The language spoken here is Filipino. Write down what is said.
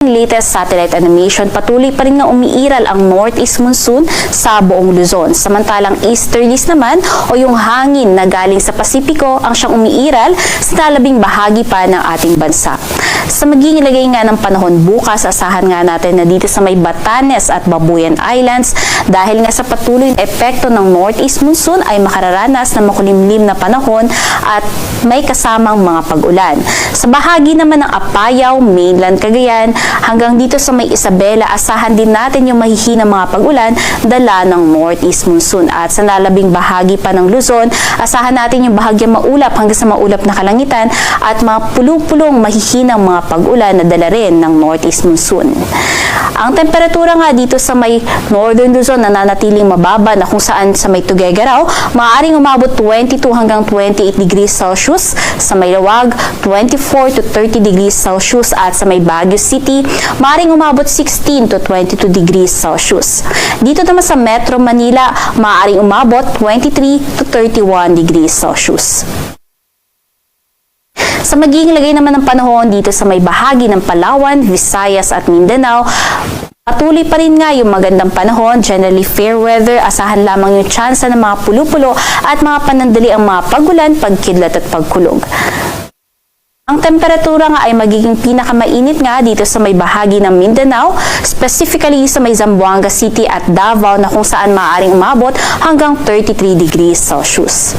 Latest satellite animation, patuloy pa rin nga umiiral ang northeast monsoon sa buong Luzon. Samantalang easterlies naman o yung hangin na galing sa Pasipiko ang siyang umiiral sa nalabing bahagi pa ng ating bansa. Sa magiging lagay nga ng panahon bukas, asahan nga natin na dito sa may Batanes at Babuyan Islands dahil nga sa patuloy na epekto ng northeast monsoon ay makararanas ng makulimlim na panahon at may kasamang mga pag-ulan. Sa bahagi naman ng Apayao, mainland Cagayan, hanggang dito sa may Isabela, asahan din natin yung mahihinang mga pag-ulan dala ng northeast monsoon. At sa nalabing bahagi pa ng Luzon, asahan natin yung bahagyang maulap hanggang sa maulap na kalangitan at mga pulong-pulong mahihinang mga pag-ulan na dala rin ng northeast monsoon. Ang temperatura nga dito sa may northern Luzon nananatiling mababa na kung saan sa may Tuguegarao, maaaring umabot 22 hanggang 28 degrees Celsius, sa may Lawag 24 to 30 degrees Celsius at sa may Baguio City, maaaring umabot 16 to 22 degrees Celsius. Dito naman sa Metro Manila, maaaring umabot 23 to 31 degrees Celsius. Sa magiging lagay naman ng panahon dito sa may bahagi ng Palawan, Visayas at Mindanao, patuloy pa rin nga yung magandang panahon, generally fair weather, asahan lamang yung tsansa ng mga pulo-pulo at mga panandali ang mga pagulan, pagkidlat at pagkulog. Ang temperatura nga ay magiging pinakamainit nga dito sa may bahagi ng Mindanao, specifically sa may Zamboanga City at Davao na kung saan maaaring umabot hanggang 33 degrees Celsius.